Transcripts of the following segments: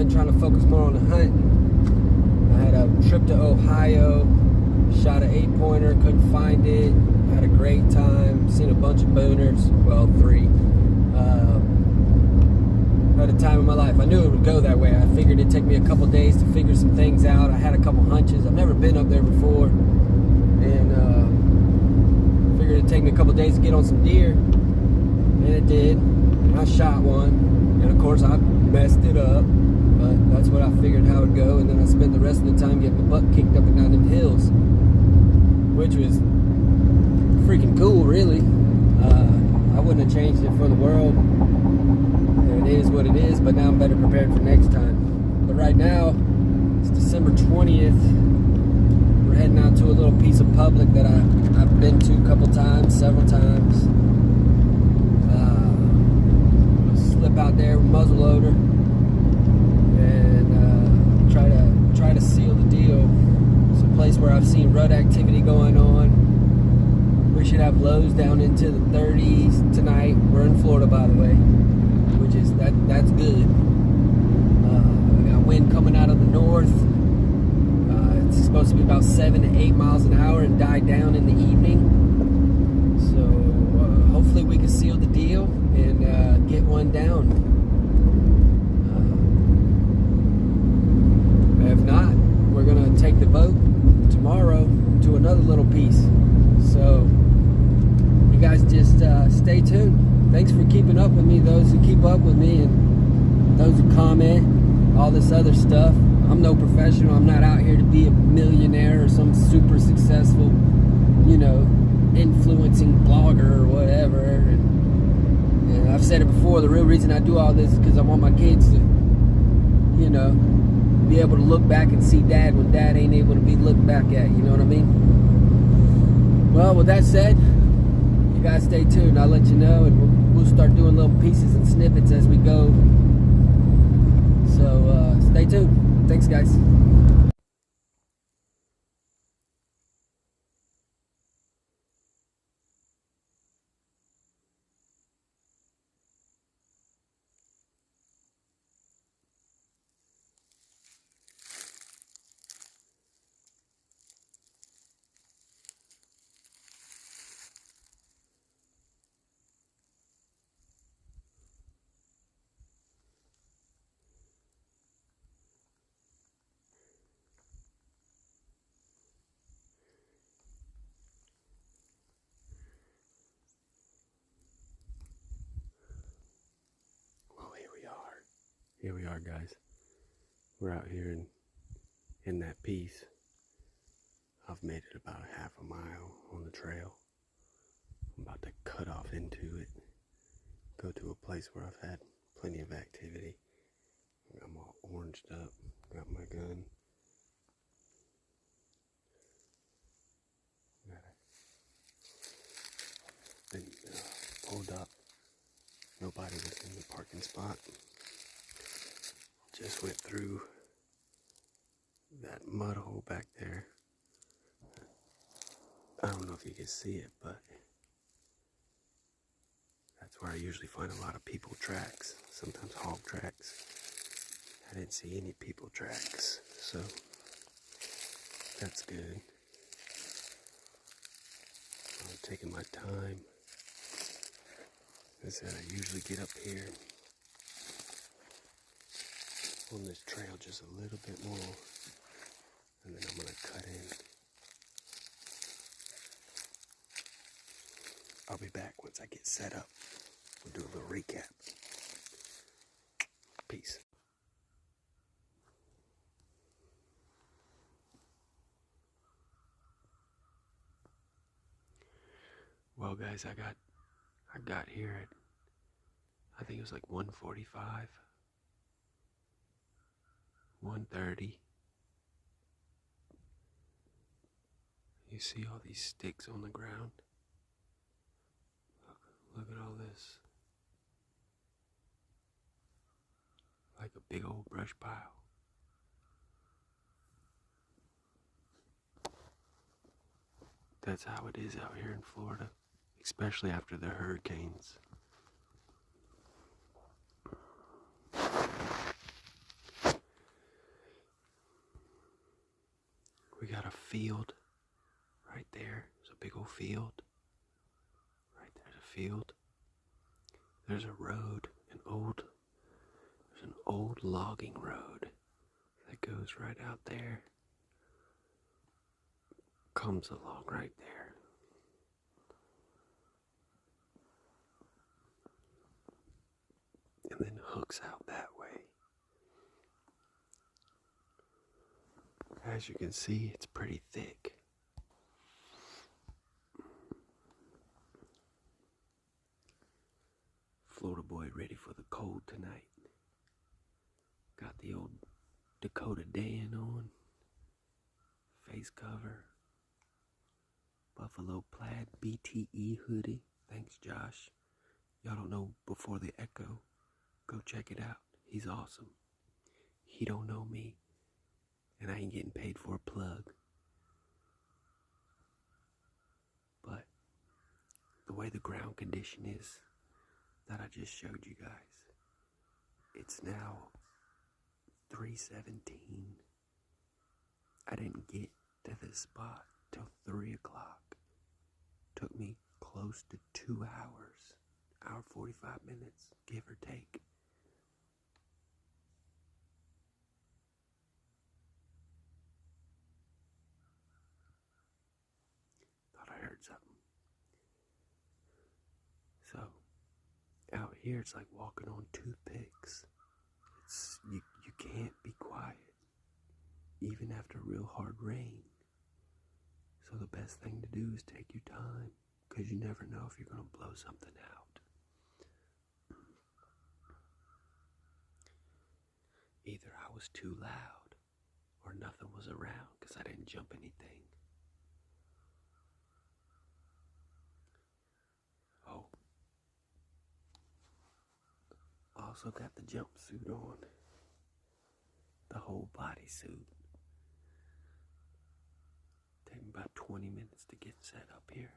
been trying to focus more on the hunting. I had a trip to Ohio, shot an 8-pointer, couldn't find it. Had a great time, seen a bunch of booners, well, 3. Had a time of my life. I knew it would go that way. I figured it'd take me a couple days to figure some things out. I had a couple hunches. I've never been up there before, and figured it'd take me a couple days to get on some deer, and it did. And I shot one, and of course I messed it up, but that's what I figured how it'd go. And then I spent the rest of the time getting my butt kicked up and down them hills, which was freaking cool, really. I wouldn't have changed it for the world. It is what it is, but now I'm better prepared for next time. But right now, it's December 20th. We're heading out to a little piece of public that I've been to a couple times, several times. We'll slip out there with muzzleloader and try to seal the deal. It's a place where I've seen rut activity going on. We should have lows down into the 30s tonight. We're in Florida, by the way. That's good. We got wind coming out of the north. It's supposed to be about 7 to 8 miles an hour and die down in the evening. So hopefully we can seal the deal and get one down. If not, we're gonna take the boat tomorrow to another little piece. So you guys just stay tuned. Thanks for keeping up with me, those who keep up with me and those who comment, all this other stuff. I'm no professional. I'm not out here to be a millionaire or some super successful, influencing blogger or whatever. And I've said it before, the real reason I do all this is because I want my kids to, be able to look back and see dad when dad ain't able to be looked back at, you know what I mean? Well, with that said, you guys stay tuned. I'll let you know, and we'll start doing little pieces and snippets as we go. So stay tuned. Thanks, guys. Here we are, guys. We're out here in that piece. I've made it about a half a mile on the trail. I'm about to cut off into it, go to a place where I've had plenty of activity. I'm all oranged up, got my gun. Been pulled up. Nobody was in the parking spot. Just went through that mud hole back there. I don't know if you can see it, but that's where I usually find a lot of people tracks, sometimes hog tracks. I didn't see any people tracks, so that's good. I'm taking my time. As I said, I usually get up here on this trail just a little bit more, and then I'm going to cut in. I'll be back once I get set up. We'll do a little recap. Peace. Well, guys, I got here at, I think it was like 1:45. 1:30. You see all these sticks on the ground? Look at all this. Like a big old brush pile. That's how it is out here in Florida, especially after the hurricanes. a field right there. There's a big old field. Right there's a field. There's a road, there's an old logging road that goes right out there. Comes along right there. And then hooks out that way. As you can see, it's pretty thick. Florida boy ready for the cold tonight. Got the old Dakota Dan on. Face cover. Buffalo plaid BTE hoodie. Thanks, Josh. Y'all don't know Before the Echo. Go check it out. He's awesome. He don't know me. And I ain't getting paid for a plug. But the way the ground condition is that I just showed you guys, it's now 3:17. I didn't get to this spot till 3 o'clock. Took me close to 2 hours. Hour 45 minutes, give or take. Thought I heard something. So, out here it's like walking on toothpicks. You can't be quiet, even after real hard rain. So the best thing to do is take your time, because you never know if you're going to blow something out. Either I was too loud, or nothing was around, because I didn't jump anything. Oh. Also got the jumpsuit on. The whole bodysuit. Take me about 20 minutes to get set up here.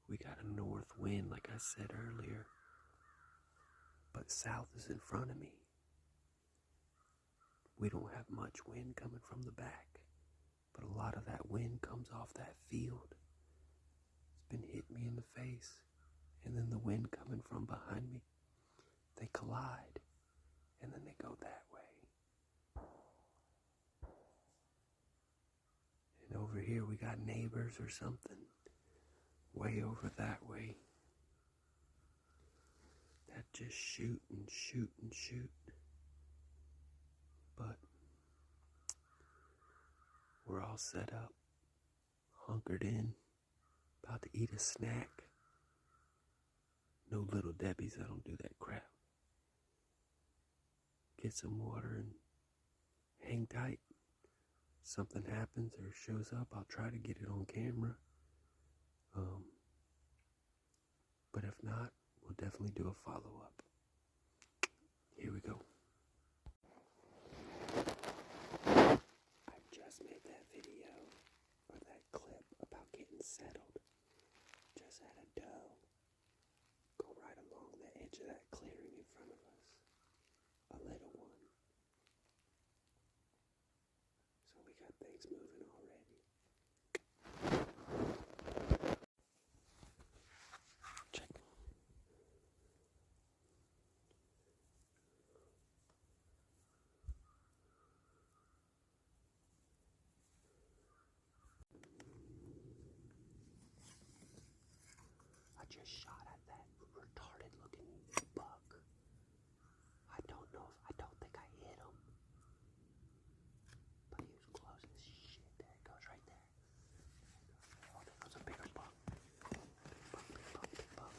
We got a north wind, like I said earlier, but south is in front of me. We don't have much wind coming from the back, but a lot of that wind comes off that field. It's been hitting me in the face, and then the wind coming from behind me, they collide, and then they go that way. And over here we got neighbors or something, way over that way, that just shoot and shoot and shoot. But we're all set up, hunkered in, about to eat a snack. No Little Debbie's, I don't do that crap. Get some water and hang tight. Something happens or shows up, I'll try to get it on camera. But if not, we'll definitely do a follow-up. Here we go. I just made that video, or that clip, about getting settled. Just had a doe go right along the edge of that clearing in front of us. A little one. So we got things moving already. Check. I just shot at that retarded looking buck. I don't think I hit him. But he was close as shit. There it goes right there. Oh, there goes a bigger buck. Big buck, big buck, big buck.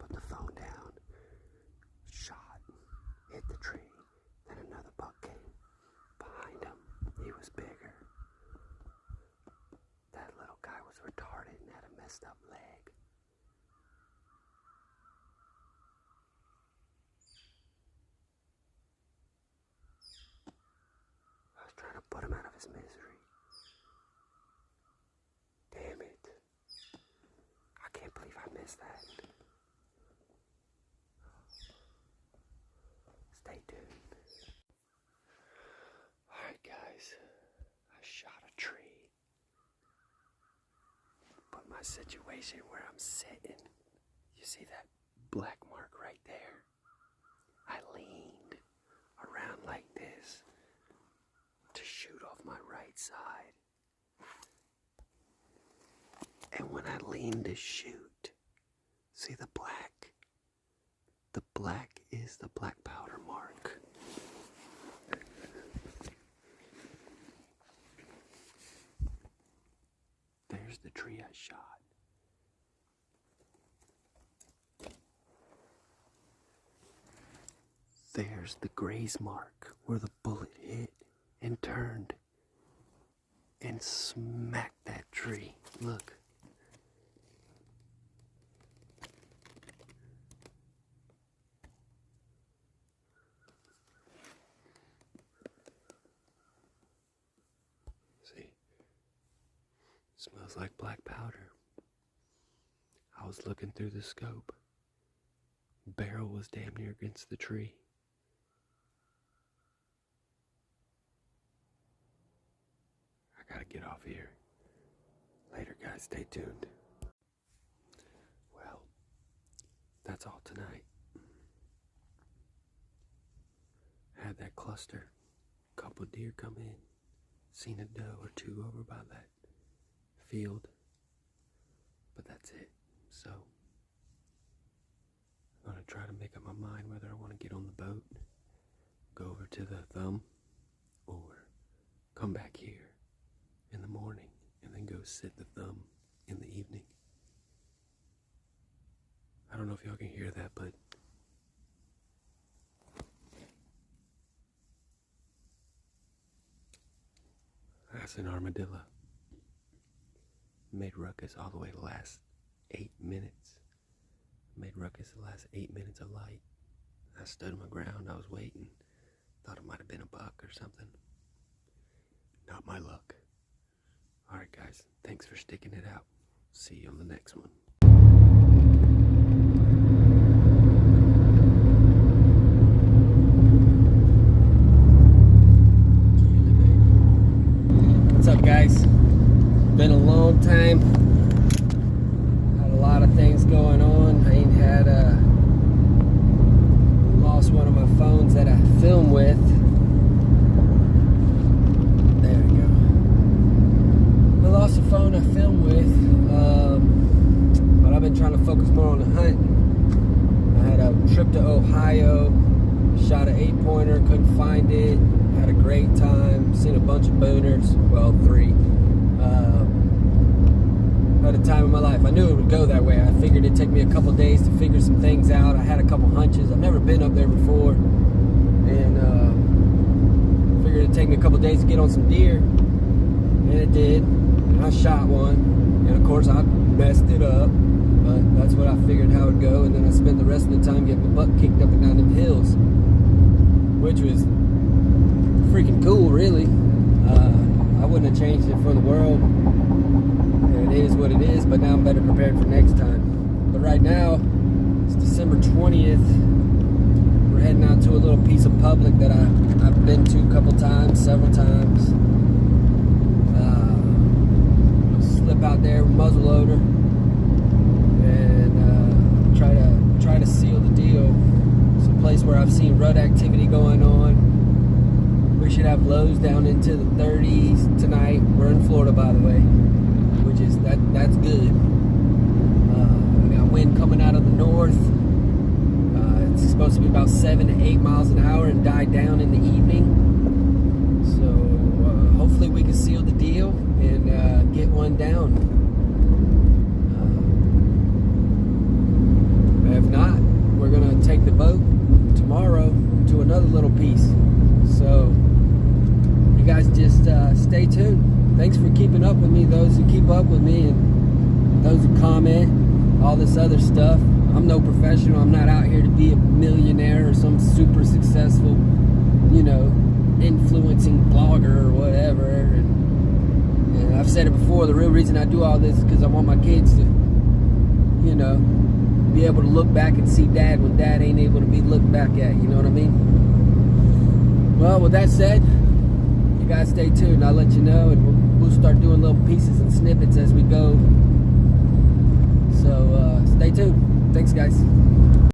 put the phone down. Shot. Hit the tree. Then another buck came. Behind him. He was bigger. That little guy was retarded and had a messed up leg. I was trying to put him out of his misery. Damn it. I can't believe I missed that. Stay tuned. Alright guys, I shot a tree. But my situation where I'm sitting, you see that black mark right there? I leaned around like this to shoot off my right side. And when I leaned to shoot, see the black? The black is the black powder mark. There's the tree I shot. There's the graze mark where the bullet hit and turned and smacked that tree. Look. See? Smells like black powder. I was looking through the scope. Barrel was damn near against the tree. I gotta get off here. Later, guys. Stay tuned. Well, that's all tonight. Had that cluster. Couple deer come in. Seen a doe or two over by that field. But that's it. So, I'm gonna try to make up my mind whether I want to get on the boat, go over to the Thumb, or come back here in the morning and then go sit the Thumb in the evening. I don't know if y'all can hear that, but that's an armadillo. Made ruckus all the way the last 8 minutes. Made ruckus the last 8 minutes of light. I stood my ground, I was waiting. Thought it might have been a buck or something. Not my luck. Alright guys, thanks for sticking it out. See you on the next one. What's up, guys? Been a long time. Had a lot of things going on. I ain't had lost one of my phones that I film with. There we go. I lost a phone I film with, but I've been trying to focus more on the hunt. I had a trip to Ohio, shot an 8-pointer, couldn't find it. Had a great time, seen a bunch of booners, well, 3. Had a time of my life. I knew it would go that way. I figured it'd take me a couple days to figure some things out. I had a couple hunches. I've never been up there before, and figured it'd take me a couple days to get on some deer, and it did. And I shot one, and of course I messed it up, but that's what I figured how it'd go. And then I spent the rest of the time getting my butt kicked up and down them hills, which was freaking cool, really. I wouldn't have changed it for the world. It is what it is, but now I'm better prepared for next time. But right now, it's December 20th. We're heading out to a little piece of public that I've been to a couple times, several times. Slip out there with muzzleloader and try to seal the deal. It's a place where I've seen rut activity going on. We should have lows down into the 30s tonight. We're in Florida, by the way, which is that's good. We got wind coming out of the north. It's supposed to be about 7 to 8 miles an hour and die down in the evening. So hopefully we can seal the deal and get one down. I have not, we're gonna take the boat tomorrow to another little piece. So you guys just stay tuned. Thanks for keeping up with me, those who keep up with me and those who comment, all this other stuff. I'm no professional. I'm not out here to be a millionaire or some super successful, you know, influencing blogger or whatever. And I've said it before, the real reason I do all this is because I want my kids to, you know, be able to look back and see dad when dad ain't able to be looked back at. You know what I mean? Well, with that said, you guys stay tuned. I'll let you know, and we'll start doing little pieces and snippets as we go. So stay tuned. Thanks, guys.